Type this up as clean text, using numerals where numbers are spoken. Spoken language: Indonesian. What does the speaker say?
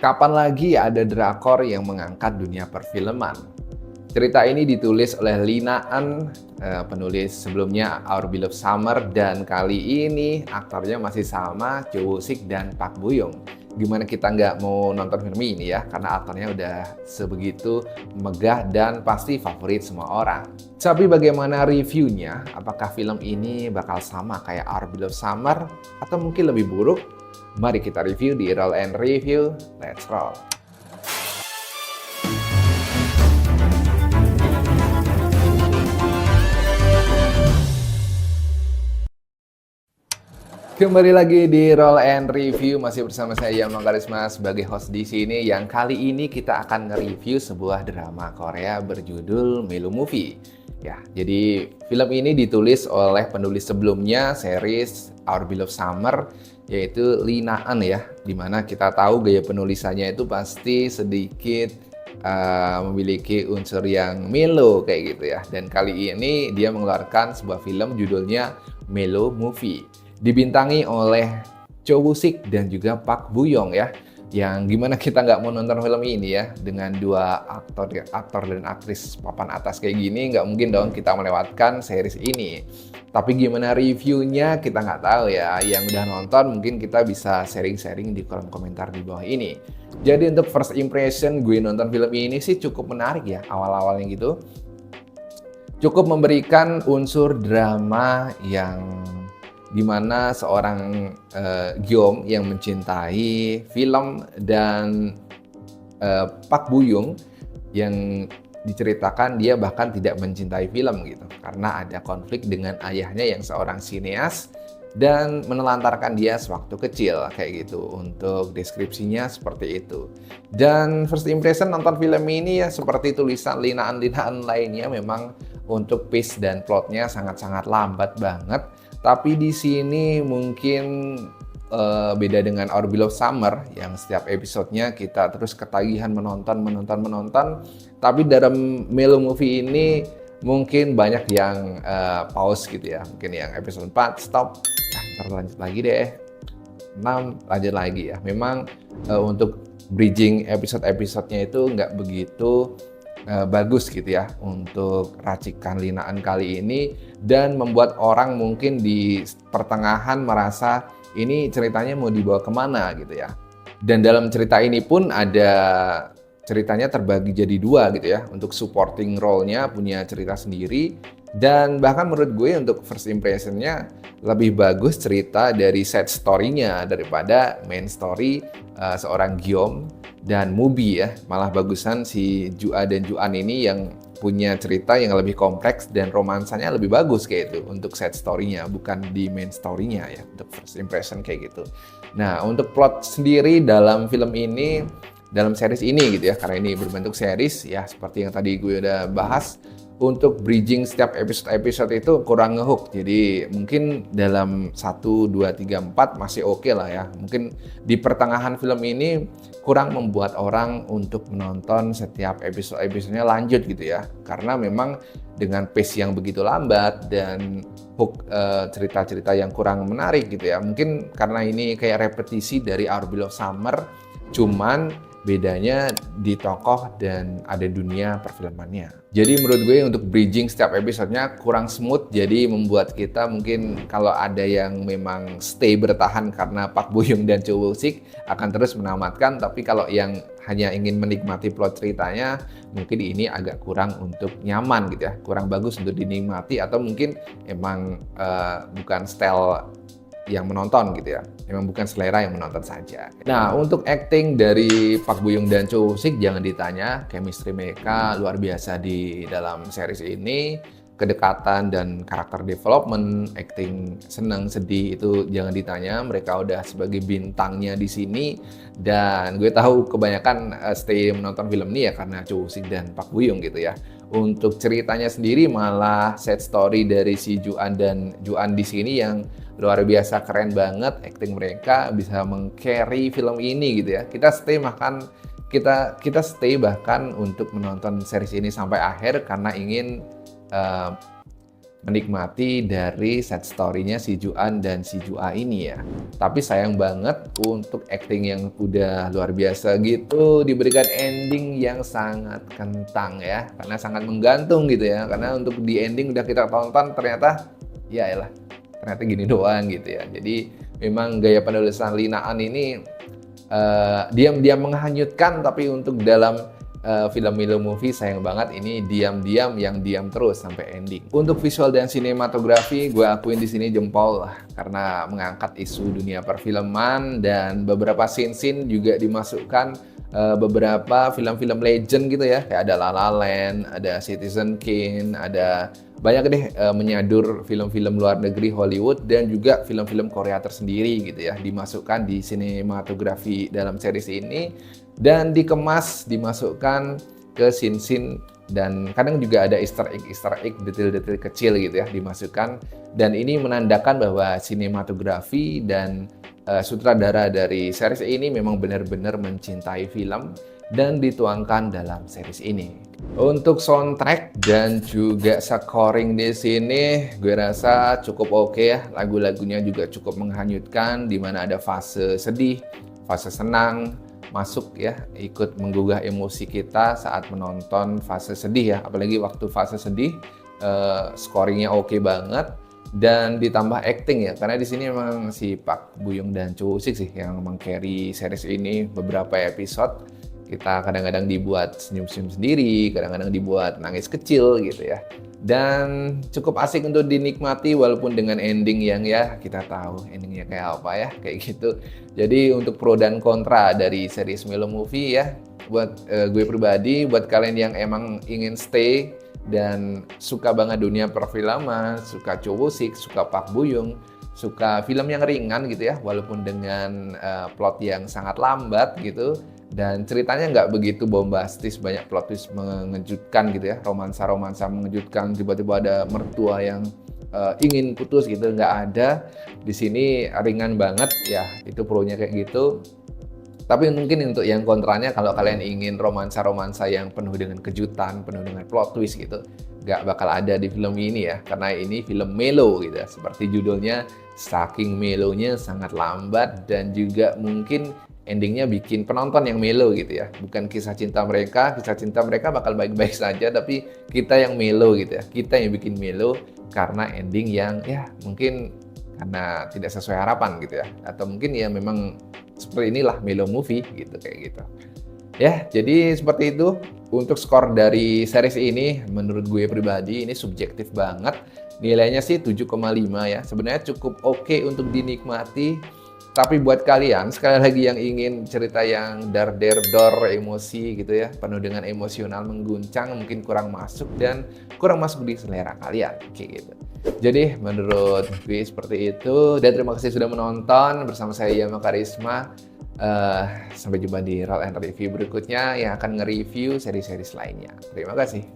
Kapan lagi ada drakor yang mengangkat dunia perfilman? Cerita ini ditulis oleh Lina An, penulis sebelumnya Our Beloved Summer, dan kali ini aktornya masih sama, Cho Woo-sik dan Park Bo Young. Gimana kita nggak mau nonton film ini ya, karena aktornya udah sebegitu megah dan pasti favorit semua orang. Tapi bagaimana reviewnya? Apakah film ini bakal sama kayak Our Beloved Summer atau mungkin lebih buruk? Mari kita review di Roll and Review. Let's roll! Kembali lagi di Roll and Review, masih bersama saya Yamno Karisma sebagai host di sini. Yang kali ini kita akan nge-review sebuah drama Korea berjudul Melo Movie. Ya, jadi film ini ditulis oleh penulis sebelumnya series Our Beloved Summer, yaitu Lina An ya. Dimana kita tahu gaya penulisannya itu pasti sedikit memiliki unsur yang melo kayak gitu ya. Dan kali ini dia mengeluarkan sebuah film judulnya Melo Movie. Dibintangi oleh Cho Woo-sik dan juga Park Bo Young ya. Yang gimana kita nggak mau nonton film ini ya, dengan dua aktor dan aktris papan atas kayak gini, nggak mungkin dong kita melewatkan series ini. Tapi gimana reviewnya kita nggak tahu ya. Yang udah nonton mungkin kita bisa sharing-sharing di kolom komentar di bawah ini. Jadi untuk first impression gue nonton film ini sih cukup menarik ya, awal-awalnya gitu. Cukup memberikan unsur drama yang dimana seorang Gyeom yang mencintai film dan Park Bo Young yang diceritakan dia bahkan tidak mencintai film gitu karena ada konflik dengan ayahnya yang seorang sineas dan menelantarkan dia sewaktu kecil kayak gitu. Untuk deskripsinya seperti itu. Dan first impression nonton film ini ya seperti tulisan linaan-linaan lainnya, memang untuk pace dan plotnya sangat-sangat lambat banget. Tapi di sini mungkin beda dengan Our Beloved Summer yang setiap episodenya kita terus ketagihan menonton. Tapi dalam Melo Movie ini mungkin banyak yang pause gitu ya. Mungkin yang episode 4 stop, ntar lanjut lagi deh. 6 lanjut lagi ya. Memang untuk bridging episode-episodenya itu nggak begitu bagus gitu ya untuk racikan Linaan kali ini, dan membuat orang mungkin di pertengahan merasa ini ceritanya mau dibawa kemana gitu ya. Dan dalam cerita ini pun ada ceritanya terbagi jadi dua gitu ya. Untuk supporting role-nya punya cerita sendiri, dan bahkan menurut gue untuk first impression-nya lebih bagus cerita dari side story-nya daripada main story seorang Gyeom dan Mubi ya. Malah bagusan si Jua dan Juan ini yang punya cerita yang lebih kompleks dan romansanya lebih bagus kayak itu untuk side story-nya, bukan di main story-nya ya, untuk first impression kayak gitu. Nah, untuk plot sendiri dalam film ini, dalam series ini gitu ya, karena ini berbentuk series ya, seperti yang tadi gue udah bahas, untuk bridging setiap episode itu kurang ngehook. Jadi mungkin dalam 1, 2, 3, 4 masih oke lah ya. Mungkin di pertengahan film ini kurang membuat orang untuk menonton setiap episodenya lanjut gitu ya. Karena memang dengan pace yang begitu lambat dan hook cerita-cerita yang kurang menarik gitu ya. Mungkin karena ini kayak repetisi dari Our Beloved Summer, cuman bedanya di tokoh dan ada dunia perfilmannya. Jadi menurut gue untuk bridging setiap episodenya kurang smooth, jadi membuat kita mungkin kalau ada yang memang stay bertahan karena Park Bo Young dan Cho Woo-sik akan terus menamatkan, tapi kalau yang hanya ingin menikmati plot ceritanya mungkin ini agak kurang untuk nyaman gitu ya, kurang bagus untuk dinikmati, atau mungkin emang bukan style yang menonton gitu ya, memang bukan selera yang menonton saja. Nah, untuk acting dari Park Bo Young dan Cho Woo-sik jangan ditanya, chemistry mereka luar biasa di dalam series ini. Kedekatan dan karakter development, acting seneng sedih itu jangan ditanya, mereka udah sebagai bintangnya di sini. Dan gue tahu kebanyakan stay menonton film ini ya karena Cho Woo-sik dan Park Bo Young gitu ya. Untuk ceritanya sendiri malah set story dari si Juan dan Juan di sini yang luar biasa keren banget, acting mereka bisa meng-carry film ini gitu ya. Kita stay bahkan untuk menonton series ini sampai akhir karena ingin menikmati dari set story-nya si Ju-an dan si Ju-a ini ya. Tapi sayang banget untuk acting yang udah luar biasa gitu diberikan ending yang sangat kentang ya. Karena sangat menggantung gitu ya. Karena untuk di ending udah kita tonton ternyata ya elah, ternyata gini doang gitu ya. Jadi memang gaya penulisan Lina An ini diam-diam menghanyutkan, tapi untuk dalam film Milo Movie sayang banget ini diam-diam yang diam terus sampai ending. Untuk visual dan sinematografi gue akuin di sini jempol lah, karena mengangkat isu dunia perfilman dan beberapa scene-scene juga dimasukkan beberapa film-film legend gitu ya, kayak ada La La Land, ada Citizen Kane, ada banyak deh menyadur film-film luar negeri Hollywood dan juga film-film Korea tersendiri gitu ya, dimasukkan di sinematografi dalam series ini dan dikemas, dimasukkan ke scene-scene, dan kadang juga ada easter egg, detail-detail kecil gitu ya dimasukkan, dan ini menandakan bahwa sinematografi dan sutradara dari series ini memang benar-benar mencintai film dan dituangkan dalam series ini. Untuk soundtrack dan juga scoring di sini gue rasa cukup oke ya. Lagu-lagunya juga cukup menghanyutkan, di mana ada fase sedih, fase senang, masuk ya, ikut menggugah emosi kita saat menonton fase sedih ya. Apalagi waktu fase sedih, scoringnya oke banget dan ditambah acting ya. Karena di sini memang si Park Bo Young dan Cho Sik sih yang meng-carry series ini beberapa episode. Kita kadang-kadang dibuat senyum-senyum sendiri, kadang-kadang dibuat nangis kecil gitu ya. Dan cukup asik untuk dinikmati walaupun dengan ending yang ya kita tahu endingnya kayak apa ya, kayak gitu. Jadi untuk pro dan kontra dari series Milo Movie ya, buat gue pribadi, buat kalian yang emang ingin stay dan suka banget dunia perfilman, suka Cho Sik, suka Park Bo Young, suka film yang ringan gitu ya, walaupun dengan plot yang sangat lambat gitu, dan ceritanya nggak begitu bombastis, banyak plot twist mengejutkan gitu ya, romansa-romansa mengejutkan, tiba-tiba ada mertua yang ingin putus gitu, nggak ada. Di sini ringan banget ya, itu pro-nya kayak gitu. Tapi mungkin untuk yang kontranya, kalau kalian ingin romansa-romansa yang penuh dengan kejutan, penuh dengan plot twist gitu, nggak bakal ada di film ini ya, karena ini film melo gitu ya. Seperti judulnya, saking melonya sangat lambat dan juga mungkin endingnya bikin penonton yang melo gitu ya. Bukan kisah cinta mereka bakal baik-baik saja, tapi kita yang melo gitu ya. Kita yang bikin melo karena ending yang ya mungkin karena tidak sesuai harapan gitu ya. Atau mungkin ya memang seperti inilah Milo Movie gitu, kayak gitu. Ya, jadi seperti itu untuk skor dari series ini. Menurut gue pribadi ini subjektif banget. Nilainya sih 7,5 ya. Sebenarnya cukup oke untuk dinikmati. Tapi buat kalian, sekali lagi yang ingin cerita yang dar-der-dor emosi gitu ya, penuh dengan emosional mengguncang, mungkin kurang masuk dan kurang masuk di selera kalian, kayak gitu. Jadi menurut gue seperti itu, dan terima kasih sudah menonton bersama saya Yama Karisma. Sampai jumpa di Roll and Review berikutnya yang akan nge-review seri-seri lainnya. Terima kasih.